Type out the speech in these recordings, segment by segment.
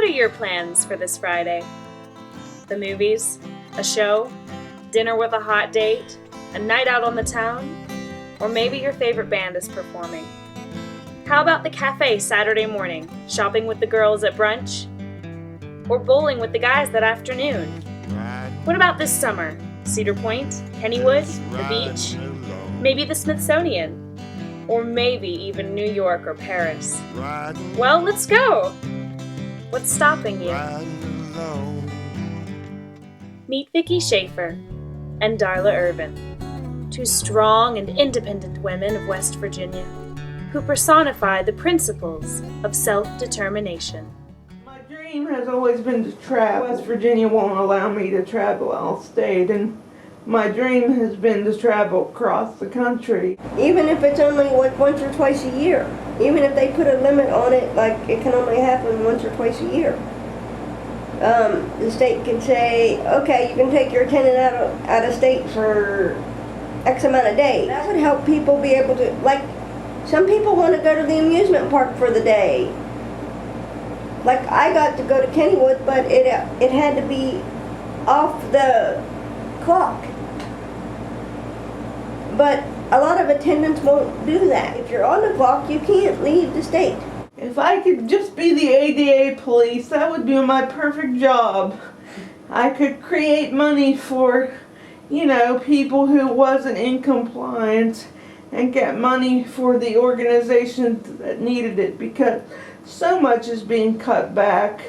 are your plans for this Friday? The movies? A show? Dinner with a hot date? A night out on the town? Or maybe your favorite band is performing? How about the cafe Saturday morning, shopping with the girls at brunch? Or bowling with the guys that afternoon? What about this summer? Cedar Point? Kennywood? The beach? Maybe the Smithsonian? Or maybe even New York or Paris? Well, let's go! What's stopping you? Meet Vicki Schaefer and Darla Irvin, two strong and independent women of West Virginia who personify the principles of self-determination. My dream has always been to travel. West Virginia won't allow me to travel outstate, and my dream has been to travel across the country. Even if it's only like once or twice a year, even if they put a limit on it, like it can only happen once or twice a year. The state can say, okay, you can take your tenant out of state for X amount of days. That would help people be able to, like, some people want to go to the amusement park for the day. Like, I got to go to Kennywood, but it had to be off the clock. But a lot of attendants won't do that. If you're on the clock, you can't leave the state. If I could just be the ADA police, that would be my perfect job. I could create money for, people who wasn't in compliance and get money for the organizations that needed it, because so much is being cut back.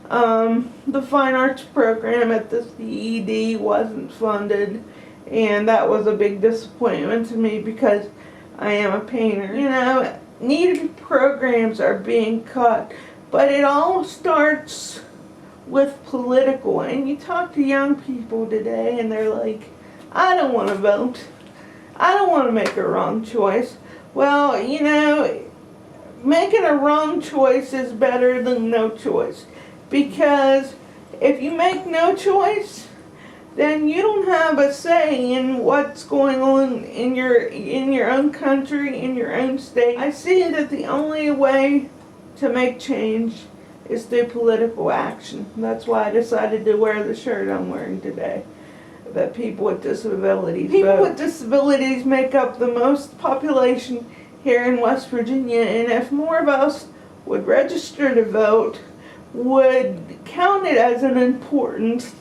The fine arts program at the CED wasn't funded, and that was a big disappointment to me because I am a painter. Needed programs are being cut, but it all starts with political. And you talk to young people today and they're like, I don't want to vote. I don't want to make a wrong choice. Well, making a wrong choice is better than no choice, because if you make no choice, then you don't have a say in what's going on in your own country, in your own state. I see that the only way to make change is through political action. That's why I decided to wear the shirt I'm wearing today. That people with disabilities vote. People with disabilities make up the most population here in West Virginia, and if more of us would register to vote, would count it as an importance,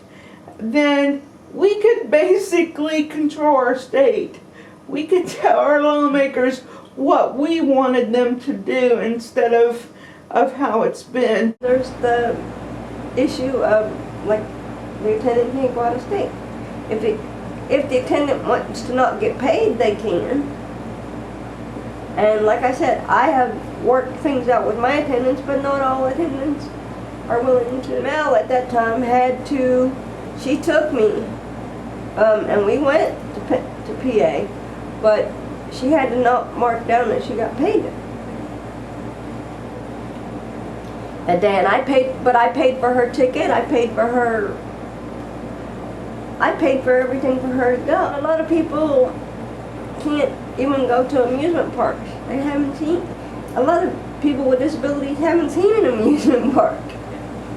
then we could basically control our state. We could tell our lawmakers what we wanted them to do instead of how it's been. There's the issue of, like, the attendant can't go out of state. If the attendant wants to not get paid, they can. And like I said, I have worked things out with my attendants, but not all attendants are willing to. Mel at that time she took me, and we went to PA, but she had to not mark down that she got paid. And then I paid for her ticket, I paid for everything for her to go. A lot of people can't even go to amusement parks. They haven't seen, a lot of people with disabilities haven't seen an amusement park.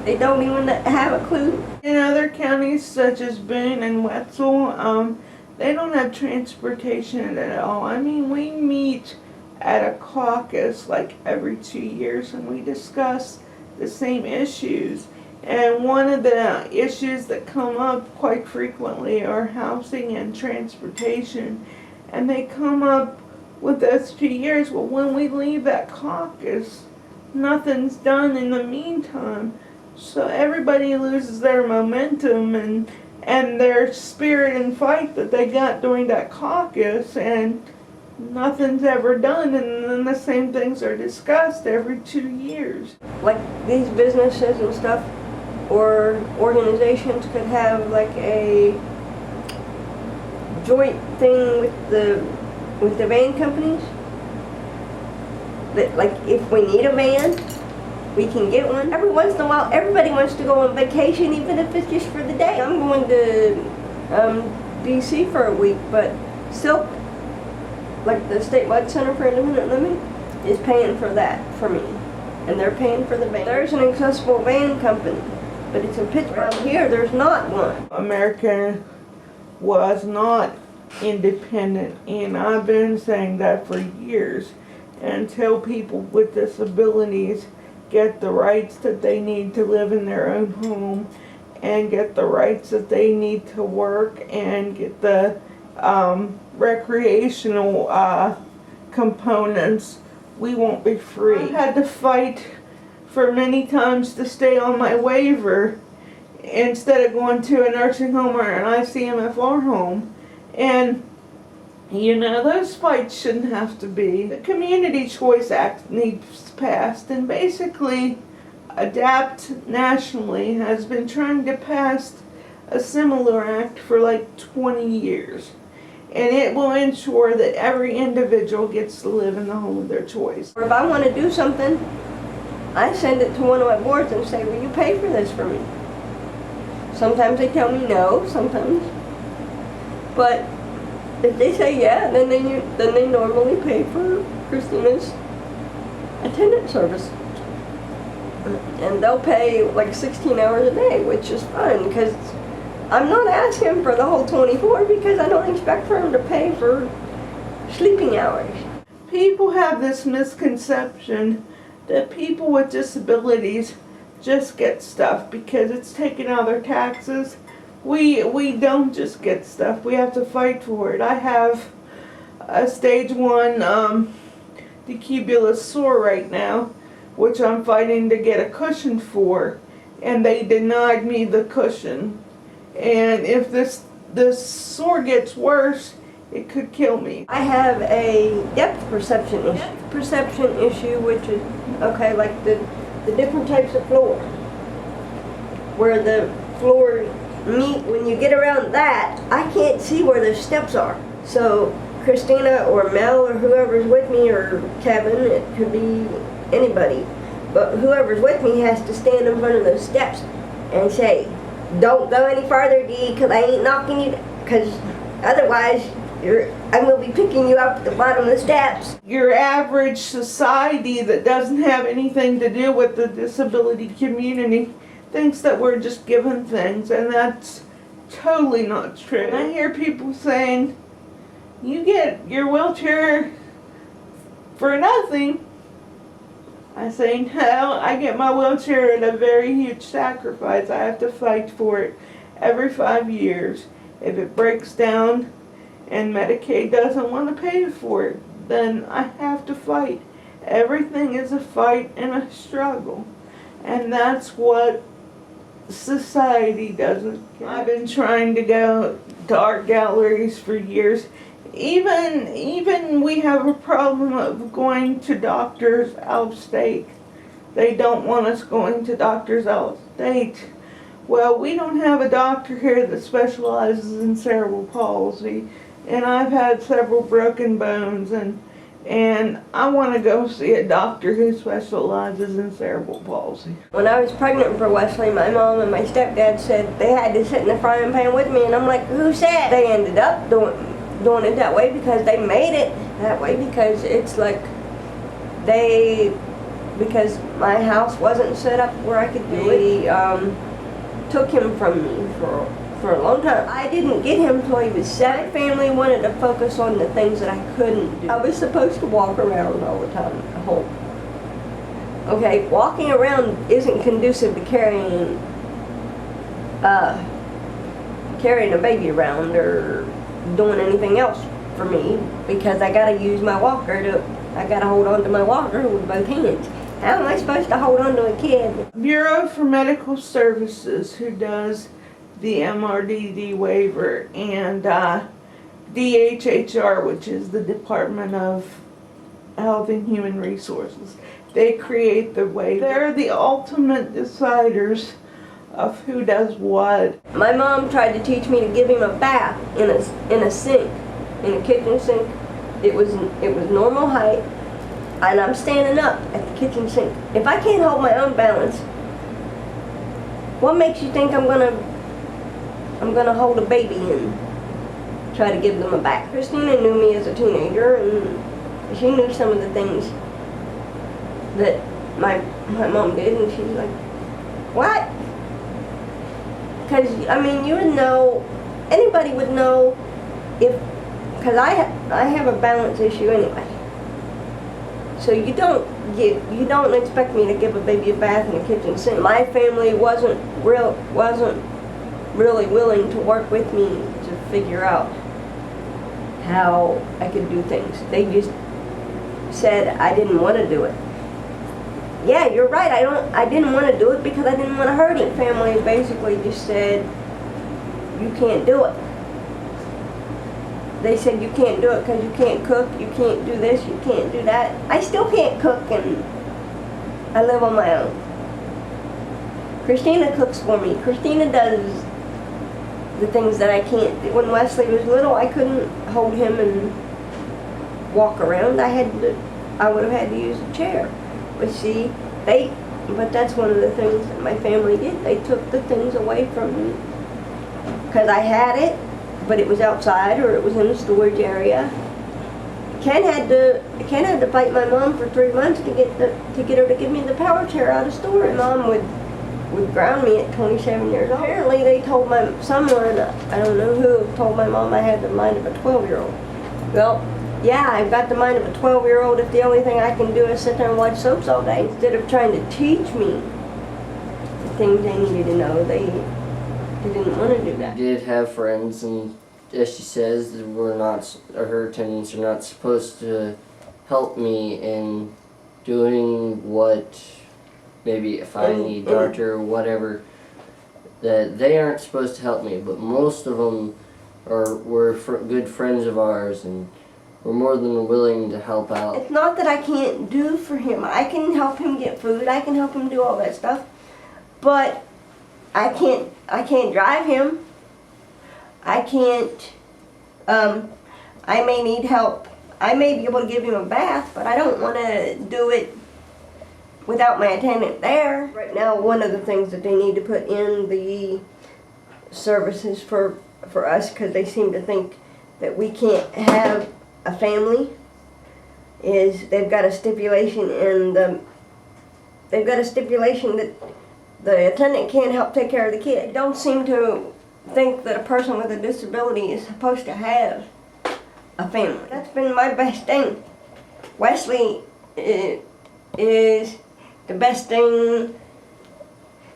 They don't even have a clue. In other counties such as Boone and Wetzel, they don't have transportation at all. I mean, we meet at a caucus like every 2 years and we discuss the same issues. And one of the issues that come up quite frequently are housing and transportation. And they come up with those 2 years. Well, when we leave that caucus, nothing's done in the meantime. So everybody loses their momentum and their spirit and fight that they got during that caucus, and nothing's ever done, and then the same things are discussed every 2 years. Like these businesses and stuff, or organizations could have like a joint thing with the van companies. That, like, if we need a van, we can get one. Every once in a while, everybody wants to go on vacation, even if it's just for the day. I'm going to DC for a week, but still, like the Statewide Center for Independent Living is paying for that for me. and they're paying for the van. There's an accessible van company, but it's in Pittsburgh. Here, there's not one. America was not independent, and I've been saying that for years, until people with disabilities get the rights that they need to live in their own home and get the rights that they need to work and get the recreational components, we won't be free. I had to fight for many times to stay on my waiver instead of going to a nursing home or an ICMFR home. And you know, those fights shouldn't have to be. The Community Choice Act needs passed, and basically ADAPT nationally has been trying to pass a similar act for like 20 years. And it will ensure that every individual gets to live in the home of their choice. Or if I want to do something, I send it to one of my boards and say, will you pay for this for me? Sometimes they tell me no, sometimes. But if they say yeah, then they normally pay for Christina's attendance service. And they'll pay like 16 hours a day, which is fine, because I'm not asking for the whole 24 because I don't expect for them to pay for sleeping hours. People have this misconception that people with disabilities just get stuff because it's taken out of their taxes. We don't just get stuff. We have to fight for it. I have a stage 1 decubulous sore right now, which I'm fighting to get a cushion for, and they denied me the cushion. And if this sore gets worse, it could kill me. I have a depth perception issue. Which is, okay, like the different types of floor. Where the floor meet, when you get around that, I can't see where the steps are. So Christina or Mel or whoever's with me, or Kevin, it could be anybody, but whoever's with me has to stand in front of those steps and say, don't go any farther, Dee, because I ain't knocking you, because otherwise I'm going to be picking you up at the bottom of the steps. Your average society that doesn't have anything to do with the disability community thinks that we're just given things, and that's totally not true. And I hear people saying, you get your wheelchair for nothing. I say, no, I get my wheelchair at a very huge sacrifice. I have to fight for it every 5 years. If it breaks down and Medicaid doesn't want to pay for it, then I have to fight. Everything is a fight and a struggle. And that's what society doesn't get. I've been trying to go to art galleries for years. Even we have a problem of going to doctors out of state. They don't want us going to doctors out of state. Well, we don't have a doctor here that specializes in cerebral palsy, and I've had several broken bones, and I want to go see a doctor who specializes in cerebral palsy. When I was pregnant for Wesley, my mom and my stepdad said they had to sit in the frying pan with me, and I'm like, who said? They ended up doing it that way because they made it that way, because it's like because my house wasn't set up where I could do it. They took him from me for a long time. I didn't get him until he was 7. My family wanted to focus on the things that I couldn't do. I was supposed to walk around all the time at home. Okay, walking around isn't conducive to carrying a baby around or doing anything else for me, because I gotta use my walker I gotta hold on to my walker with both hands. How am I supposed to hold on to a kid? Bureau for Medical Services, who does the MRDD waiver, and DHHR, which is the Department of Health and Human Resources. They create the waiver. They're the ultimate deciders of who does what. My mom tried to teach me to give him a bath in a sink, in a kitchen sink. It was normal height, and I'm standing up at the kitchen sink. If I can't hold my own balance, what makes you think I'm gonna hold a baby and try to give them a bath? Christina knew me as a teenager, and she knew some of the things that my mom did, and she's like, what? Because, I mean, you would know, anybody would know if, because I have a balance issue anyway. So you don't expect me to give a baby a bath in the kitchen sink. My family wasn't really willing to work with me to figure out how I could do things. They just said I didn't want to do it. Yeah, you're right. I didn't want to do it because I didn't want to hurt him. Family basically just said, you can't do it. They said you can't do it because you can't cook, you can't do this, you can't do that. I still can't cook, and I live on my own. Christina cooks for me. Christina does the things that I can't do. When Wesley was little, I couldn't hold him and walk around. I would have had to use a chair. But see, but that's one of the things that my family did. They took the things away from me. Because I had it, but it was outside or it was in the storage area. Ken had to fight my mom for 3 months to get her to give me the power chair out of storage. My mom would ground me at 27 years old. Apparently they told someone, I don't know who, told my mom I had the mind of a 12-year-old. Well, yeah, I've got the mind of a 12-year-old if the only thing I can do is sit there and watch soaps all day. Instead of trying to teach me the things they needed to know, they didn't want to do that. I did have friends, and as she says, her attendants are not supposed to help me in doing what, maybe if I need doctor or whatever, that they aren't supposed to help me, but most of them were good friends of ours, and we're more than willing to help out. It's not that I can't do for him. I can help him get food. I can help him do all that stuff. But I can't drive him. I can't, I may need help. I may be able to give him a bath, but I don't want to do it without my attendant there. Right now, one of the things that they need to put in the services for us, because they seem to think that we can't have a family, is they've got a stipulation that the attendant can't help take care of the kid. They don't seem to think that a person with a disability is supposed to have a family. That's been my best thing. Wesley is the best thing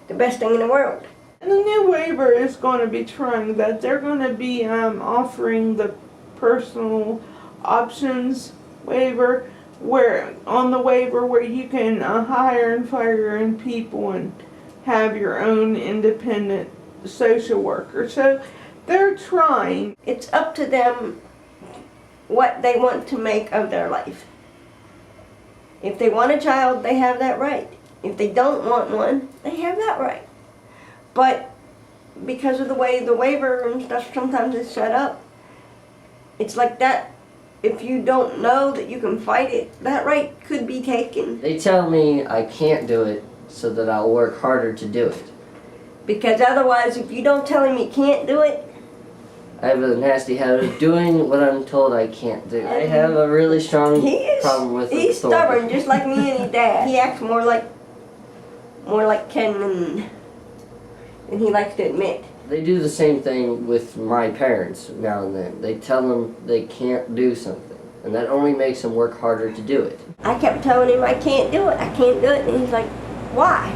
in the world. And the new waiver is going to be trying that. They're going to be offering the personal options waiver, where you can hire and fire in people and have your own independent social worker. So they're trying. It's up to them what they want to make of their life. If they want a child, they have that right. If they don't want one, they have that right. But because of the way the waiver and stuff sometimes is set up, it's like that. If you don't know that you can fight it, that right could be taken. They tell me I can't do it so that I'll work harder to do it. Because otherwise, if you don't tell him he can't do it, I have a nasty habit of doing what I'm told I can't do. I have a really strong problem with authority. He's stubborn, just like me and his dad. He acts more like Ken than he likes to admit. They do the same thing with my parents now and then. They tell them they can't do something, and that only makes them work harder to do it. I kept telling him I can't do it, and he's like, why?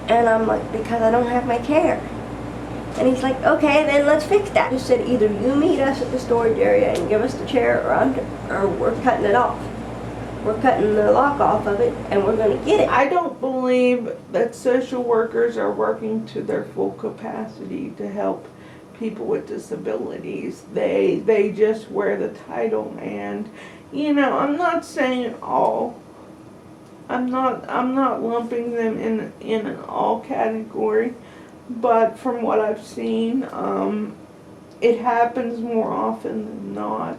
And I'm like, because I don't have my chair. And he's like, okay, then let's fix that. He said, either you meet us at the storage area and give us the chair, or we're cutting it off. We're cutting the lock off of it, and we're going to get it. I don't believe that social workers are working to their full capacity to help people with disabilities. They just wear the title, and I'm not saying all. I'm not lumping them in an all category, but from what I've seen, it happens more often than not.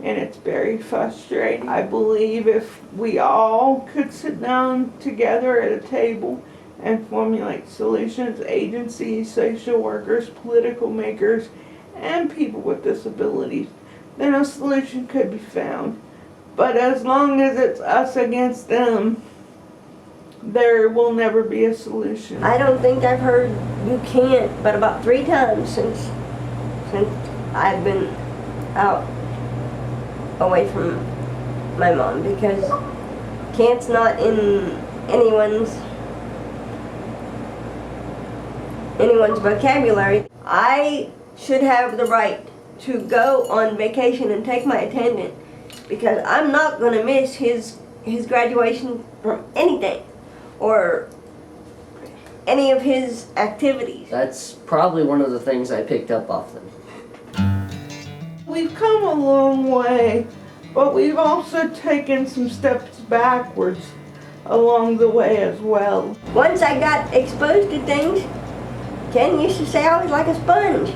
And it's very frustrating. I believe if we all could sit down together at a table and formulate solutions, agencies, social workers, political makers, and people with disabilities, then a solution could be found. But as long as it's us against them, there will never be a solution. I don't think I've heard you can't, but about 3 times since I've been out away from my mom, because can't's not in anyone's vocabulary. I should have the right to go on vacation and take my attendant, because I'm not going to miss his graduation from anything or any of his activities. That's probably one of the things I picked up off them. We've come a long way, but we've also taken some steps backwards along the way as well. Once I got exposed to things, Ken used to say I was like a sponge.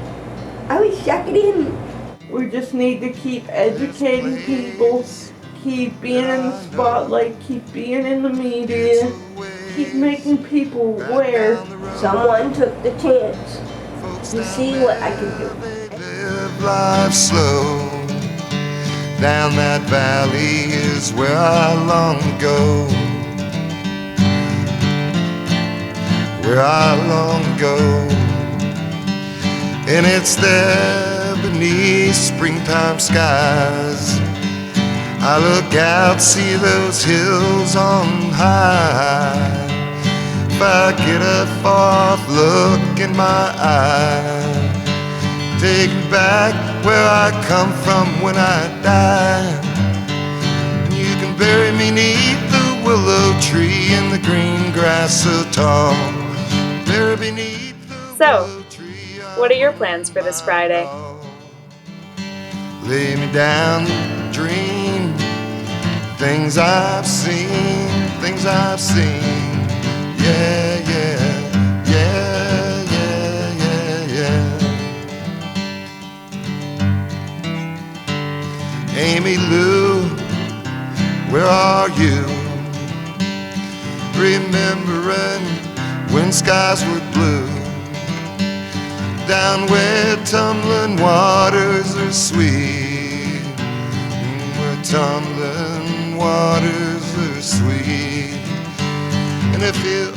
I would suck it in. We just need to keep educating people, keep being in the spotlight, keep being in the media, keep making people aware. Someone took the chance to see what I could do. Live life slow. Down that valley is where I long to go. Where I long to go. And it's there beneath springtime skies. I look out, see those hills on high. If I get a fourth look in my eye, take me back where I come from when I die. You can bury me neath the willow tree and the green grass so tall. Bury beneath the willow tree. What are your plans for this Friday? Lay me down, dream things I've seen, things I've seen. Yeah, yeah, yeah, yeah, yeah, yeah. Amy Lou, where are you? Remembering when skies were blue, down where tumbling waters are sweet, where tumbling waters are sweet. And if you